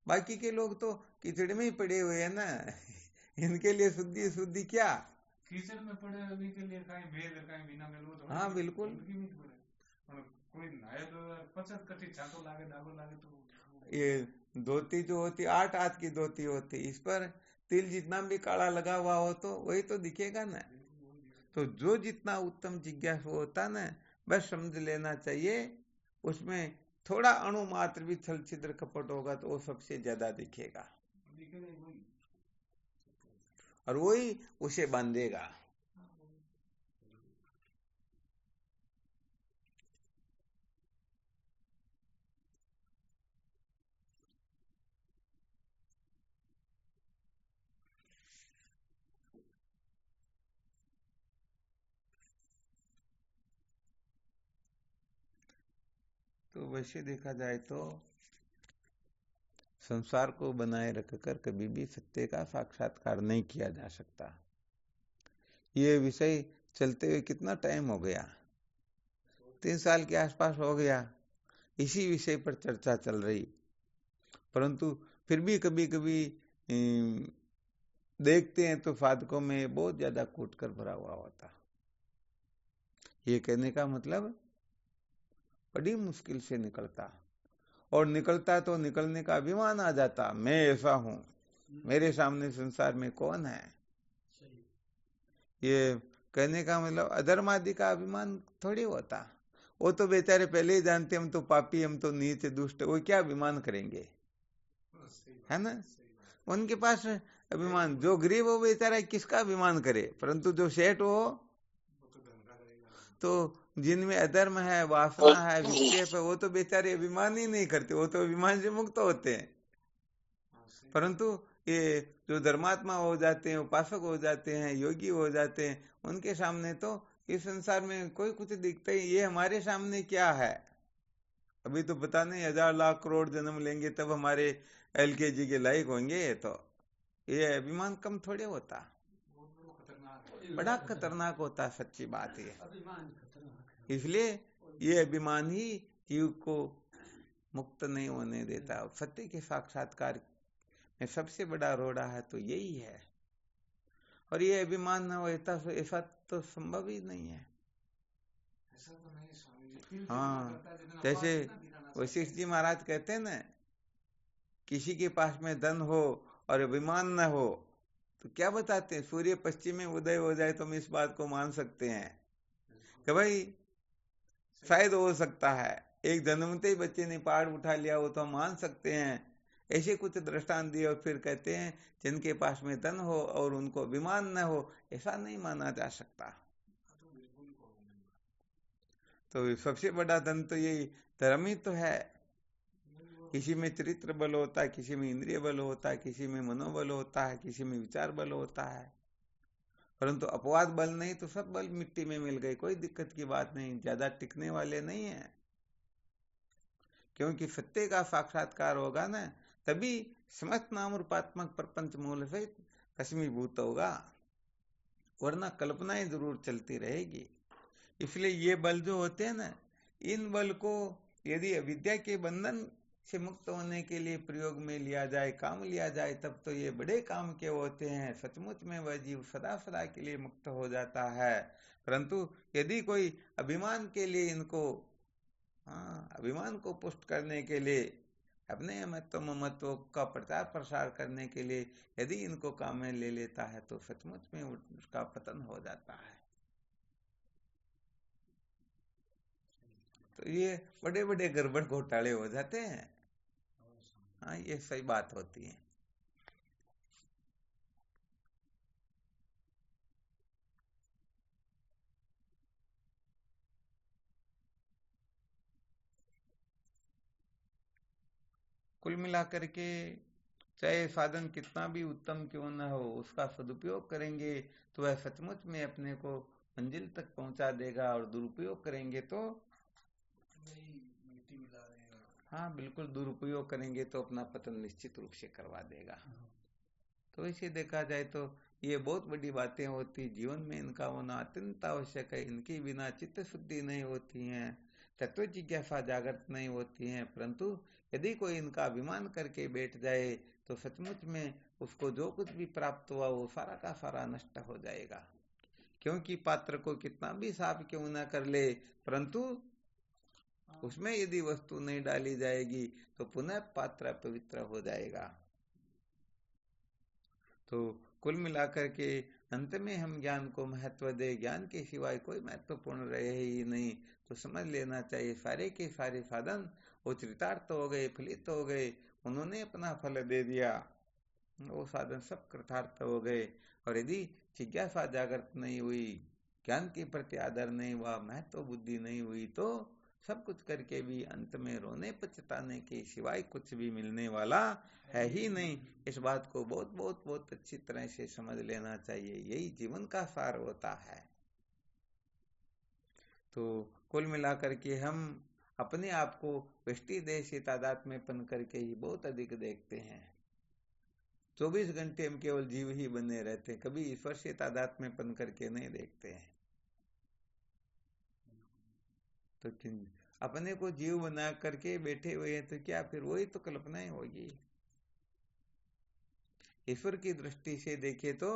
बाकी के लोग तो कीचड़ में ही पड़े हुए हैं ना, इनके लिए शुद्धि शुद्धि क्या। कीचड़ में पड़े अभी के लिए कहीं मेल कहीं बिना मेल वो तो हाँ बिल्कुल, और कोई नए तो 50 कटी छातो लागे दागो लागे तो ये धोती जो होती 8 हाथ की धोती होती, इस पर तिल जितना भी काला लगा हुआ हो तो वही तो दिखेगा ना। तो जो जितना उत्तम जिज्ञासु होता ना, बस समझ लेना चाहिए उसमें थोड़ा अणु मात्र भी छल छिद्र कपट होगा तो वो सबसे ज्यादा दिखेगा, और वही उसे बांधेगा। तो वैसे देखा जाए तो संसार को बनाए रखकर कभी भी सत्य का साक्षात्कार नहीं किया जा सकता। ये विषय चलते हुए कितना टाइम हो गया, 3 साल के आसपास हो गया इसी विषय पर चर्चा चल रही, परंतु फिर भी कभी कभी देखते हैं तो साधकों में बहुत ज्यादा कूट कर भरा हुआ होता। ये कहने का मतलब बड़ी मुश्किल से निकलता, और निकलता तो निकलने का अभिमान आ जाता, मैं ऐसा हूं, मेरे सामने संसार में कौन है। ये कहने का मतलब अधर्म आदि का अभिमान थोड़ी होता। वो तो बेचारे पहले ही जानते हम तो पापी, हम तो नीच दुष्ट, वो क्या अभिमान करेंगे, है ना। उनके पास अभिमान, जो गरीब हो बेचारा किसका अभिमान करे, परंतु जो सेठ हो तो जिनमें अधर्म है, वासना है, विक्षेप है, वो तो बेचारे अभिमान ही नहीं करते, वो तो अभिमान से मुक्त होते हैं। परंतु ये जो धर्मात्मा हो जाते हैं, उपासक हो जाते हैं, योगी हो जाते हैं, उनके सामने तो इस संसार में कोई कुछ दिखता ही, ये हमारे सामने क्या है। अभी तो पता नहीं 1000 लाख करोड़ जन्म लेंगे तब हमारे LKG के लायक होंगे, तो ये अभिमान कम थोड़े होता, बड़ा खतरनाक होता, सच्ची बात है। इसलिए ये अभिमान ही जीव को मुक्त नहीं होने देता। सत्य के साक्षात्कार में सबसे बड़ा रोड़ा है तो यही है, और ये अभिमान न हो ऐसा तो संभव ही नहीं है। हाँ, जैसे वशिष्ठ जी महाराज कहते हैं ना, किसी के पास में धन हो और अभिमान न हो तो क्या बताते हैं, सूर्य पश्चिम में उदय हो जाए तो हम इस बात को मान सकते हैं कि भाई शायद हो सकता है, एक जन्मते ही बच्चे ने पहाड़ उठा लिया हो तो हम मान सकते हैं। ऐसे कुछ दृष्टांत दिए और फिर कहते हैं जिनके पास में धन हो और उनको अभिमान न हो, ऐसा नहीं माना जा सकता। तो सबसे बड़ा धन तो यही धर्म ही तो है। किसी में चरित्र बल होता है, किसी में इंद्रिय बल होता है, किसी में मनोबल होता है, किसी में विचार बल होता है, परंतु अपवाद बल नहीं तो सब बल मिट्टी में मिल गए, कोई दिक्कत की बात नहीं, ज्यादा टिकने वाले नहीं है। क्योंकि सत्य का साक्षात्कार होगा ना, तभी समस्त नाम रूपात्मक प्रपंच मूल से भस्मीभूत होगा, वरना कल्पनाएं जरूर चलती रहेगी। इसलिए ये बल जो होते हैं ना, इन बल को यदि अविद्या के बंधन से मुक्त होने के लिए प्रयोग में लिया जाए, काम लिया जाए, तब तो ये बड़े काम के होते हैं। सचमुच में वह जीव सदा सदा के लिए मुक्त हो जाता है। परंतु यदि कोई अभिमान के लिए इनको, अभिमान को पुष्ट करने के लिए, अपने महत्व ममत्व का प्रचार प्रसार करने के लिए यदि इनको काम में ले लेता है तो सचमुच में उसका पतन हो जाता है। तो ये बड़े बड़े गड़बड़ घोटाले हो जाते हैं। हाँ, ये सही बात होती है। कुल मिलाकर के चाहे साधन कितना भी उत्तम क्यों न हो, उसका सदुपयोग करेंगे तो वह सचमुच में अपने को मंजिल तक पहुंचा देगा, और दुरुपयोग करेंगे तो हाँ बिल्कुल, दुरुपयोग करेंगे तो अपना पतन निश्चित रूप से करवा देगा। तो इसे देखा जाए तो ये बहुत बड़ी बातें होती, जीवन में इनका होना अत्यंत आवश्यक है। इनके बिना चित्त शुद्धि नहीं होती है, तत्व जिज्ञासा जागृत नहीं होती है। परंतु यदि कोई इनका अभिमान करके बैठ जाए तो सचमुच में उसको जो कुछ भी प्राप्त हुआ वो सारा का सारा नष्ट हो जाएगा। क्योंकि पात्र को कितना भी साफ क्यों ना कर ले, परंतु उसमें यदि वस्तु नहीं डाली जाएगी तो पुनः पात्र पवित्र हो जाएगा। तो कुल मिलाकर के अंत में हम ज्ञान को महत्व दे, ज्ञान के सिवाय कोई महत्वपूर्ण रहे ही नहीं, तो समझ लेना चाहिए सारे के सारे साधन वो चरितार्थ हो गए, फलित हो गए, उन्होंने अपना फल दे दिया, वो साधन सब कृतार्थ हो गए। और यदि जिज्ञासा जागृत नहीं हुई, ज्ञान के प्रति आदर नहीं हुआ, महत्व बुद्धि नहीं हुई, तो सब कुछ करके भी अंत में रोने पछताने के सिवाय कुछ भी मिलने वाला है ही नहीं। इस बात को बहुत बहुत बहुत अच्छी तरह से समझ लेना चाहिए, यही जीवन का सार होता है। तो कुल मिलाकर के हम अपने आप को वृष्टि देह से तादात्म्यपन करके ही बहुत अधिक देखते हैं। 24 घंटे हम केवल जीव ही बने रहते हैं, कभी ईश्वर से तादात्म्यपन करके नहीं देखते हैं। तो अपने को जीव बना करके बैठे हुए हैं, तो क्या फिर वही तो कल्पना ही होगी। ईश्वर की दृष्टि से देखे तो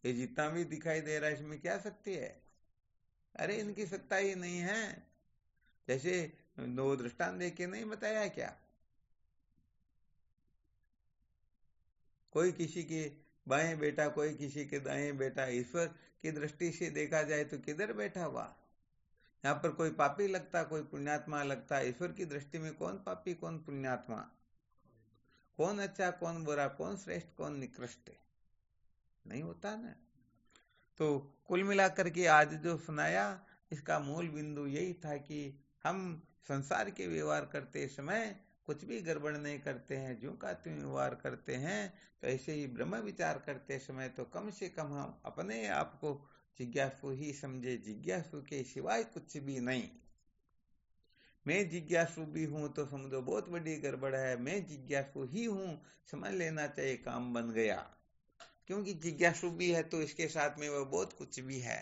ये जितना भी दिखाई दे रहा है इसमें क्या शक्ति है? अरे इनकी सत्ता ही नहीं है। जैसे 2 दृष्टांत देके नहीं बताया क्या, कोई किसी के बाएं बैठा, कोई किसी के दाएं बैठा। ईश्वर की दृष्टि से देखा जाए तो किधर बैठा हुआ? यहाँ पर कोई पापी लगता, कोई पुण्यात्मा लगता। ईश्वर की दृष्टि में कौन पापी, कौन पुण्यात्मा, कौन अच्छा, कौन बुरा, कौन श्रेष्ठ, कौन निकृष्ट, नहीं होता ना। तो कुल मिलाकर के आज जो सुनाया, इसका मूल बिंदु यही था कि हम संसार के व्यवहार करते समय कुछ भी गड़बड़ नहीं करते हैं, जो का त्यों व्यवहार करते हैं। तो ऐसे ही ब्रह्म विचार करते समय तो कम से कम हम अपने आप को जिज्ञासु ही समझे, जिज्ञासु के सिवाय कुछ भी नहीं। मैं जिज्ञासु भी हूं तो समझो बहुत बड़ी गड़बड़ है, मैं जिज्ञासु ही हूं समझ लेना चाहिए, काम बन गया। क्योंकि जिज्ञासु भी है तो इसके साथ में वह बहुत कुछ भी है।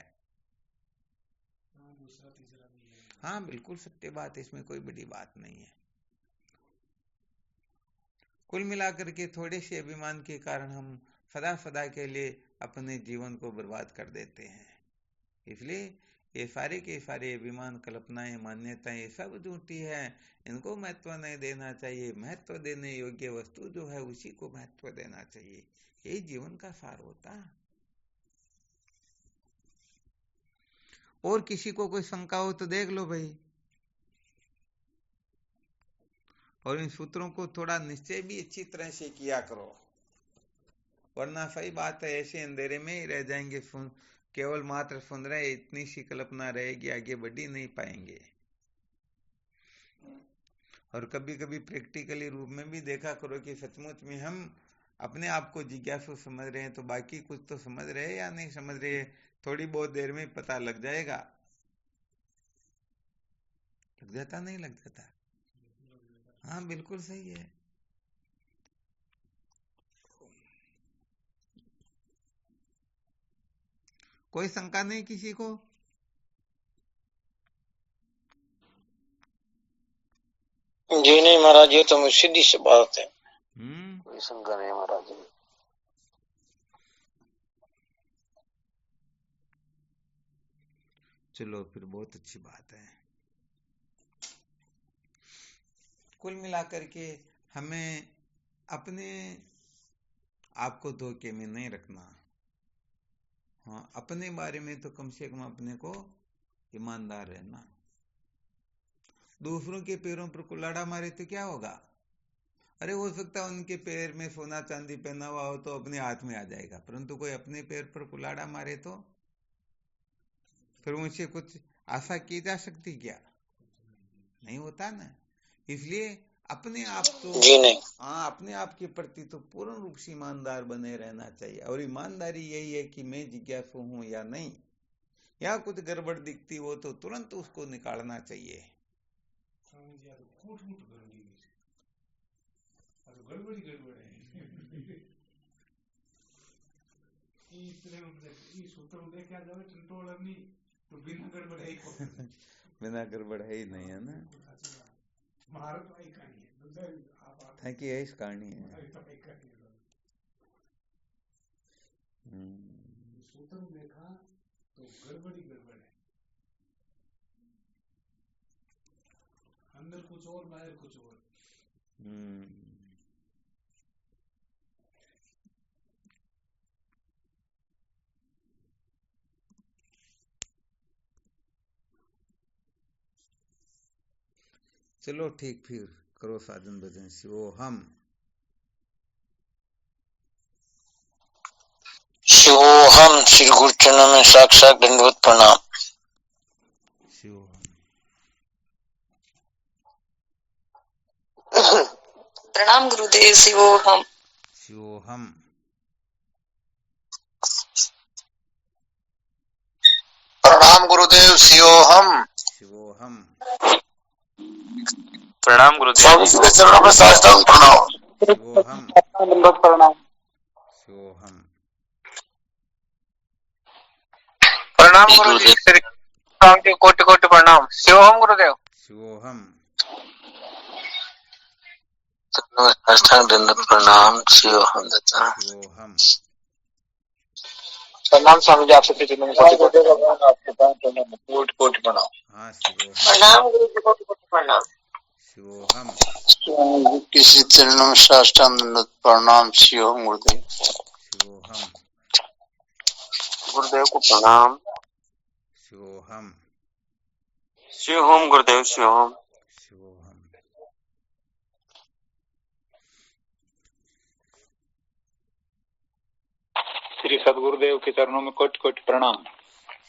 दूसरा तीसरा भी है। हाँ बिल्कुल सत्य बात, इसमें कोई बड़ी बात नहीं है। कुल मिलाकर के थोड़े से अभिमान के कारण हम सदा सदा के लिए अपने जीवन को बर्बाद कर देते हैं। इसलिए ये सारे के सारे अभिमान, कल्पनाएं, मान्यताएं ये सब झूठी है, इनको महत्व नहीं देना चाहिए। महत्व देने योग्य वस्तु जो है उसी को महत्व देना चाहिए, यही जीवन का सार होता है। और किसी को कोई शंका हो तो देख लो भाई, और इन सूत्रों को थोड़ा निश्चय भी अच्छी तरह से किया करो, वरना सही बात है ऐसे अंधेरे में ही रह जाएंगे। केवल मात्र सुन रहे, इतनी सी कल्पना रहेगी, आगे बढ़ ही नहीं पाएंगे। और कभी कभी प्रैक्टिकली रूप में भी देखा करो कि सचमुच में हम अपने आप को जिज्ञासु समझ रहे हैं, तो बाकी कुछ तो समझ रहे हैं या नहीं समझ रहे हैं, थोड़ी बहुत देर में पता लग जाएगा। लग जाता नहीं लग जाता? हाँ बिल्कुल सही है। कोई शंका नहीं किसी को? जी नहीं महाराज, ये तो सीधी सी बात है, कोई शंका नहीं महाराज जी। चलो फिर बहुत अच्छी बात है। कुल मिलाकर के हमें अपने आप को धोखे में नहीं रखना। हाँ, अपने बारे में तो कम से कम अपने को ईमानदार रहना। दूसरों के पैरों पर कुल्हाड़ा मारे तो क्या होगा? अरे हो सकता है उनके पैर में सोना चांदी पहना हुआ हो तो अपने हाथ में आ जाएगा, परंतु कोई अपने पैर पर कुल्हाड़ा मारे तो फिर उनसे कुछ आशा की जा सकती क्या? नहीं होता ना। इसलिए अपने आप तो जी नहीं। हाँ, अपने आप के प्रति तो पूर्ण रूप से ईमानदार बने रहना चाहिए। और ईमानदारी यही है कि मैं जिज्ञासु हूं या नहीं, या कुछ गड़बड़ दिखती हो तो तुरंत उसको निकालना चाहिए। गड़बड़ है ई सूत्र में देखा जावे टंटोलर नहीं तो बिना गड़बड़ है को बिना गड़बड़ है ही नहीं है ना। भारत वाली कहानी है दूसरा आप था कि यही कहानी है। सूत्र में देखा तो गड़बड़ी गड़बड़ है, अंदर कुछ और बाहर कुछ और। चलो ठीक, फिर करो साधन भजन। शिवोहम शिवोहम, श्री गुरु चरणों में साक्षात दंडवत प्रणाम। शिवोहम प्रणाम गुरुदेव। शिवोहम। शिवोहम प्रणाम गुरुदेव। शिवोहम। शिवोहम प्रणाम गुरुदेव। स्वामी जी के चरणों में साष्टांग प्रणाम। शिवोहम दंडवत प्रणाम। शिवोहम प्रणाम गुरुदेव। श्री राम के कोटि कोटि प्रणाम। शिवोहम गुरुदेव। शिवोहम साष्टांग दंडवत प्रणाम। शिवोहम दत्ता। शिवोहम प्रणाम स्वामी जी, आपसे कोटि कोटि प्रणाम। हाँ शिवोहम प्रणाम गुरुदेव। कोटि कोटि प्रणाम। शिवोहम किसी चरणों में साष्टांग दंडवत प्रणाम। शिवोहम गुरुदेव। शिवोहम गुरुदेव को प्रणाम। शिवोहम शिवोहम गुरुदेव। शिवोहम। शिवोहम श्री सदगुरुदेव के चरणों में कोटि कोटि प्रणाम।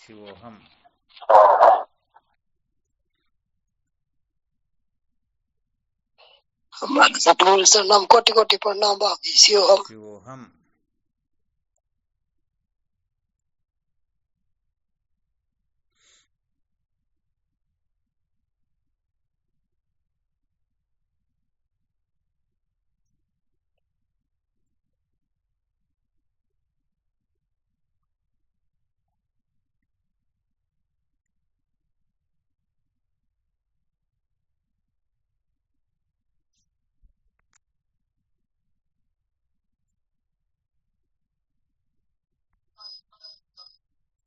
शिवोहम सतगुरु शरणम कोटि कोटि प्रणाम बाबी। शिवोहम। शिवोहम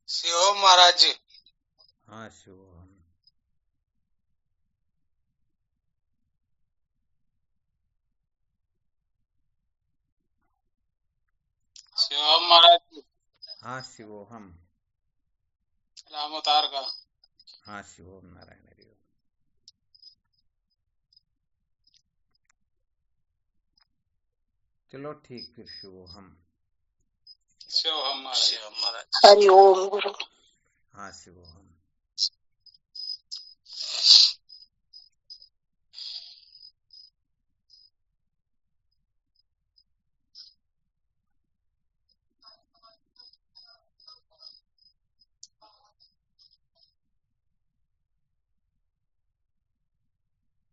शिवोहम महाराज जी। हाँ शिवोहम शिवोहम महाराज जी। हाँ शिवोहम राम अवतार का। हाँ शिवोहम नारायण हरि ओम। चलो ठीक, फिर शिवोहम। शिवोहम महाराज। हरि ओम गुरु। हाँ शिवोहम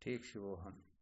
ठीक, शिवोहम।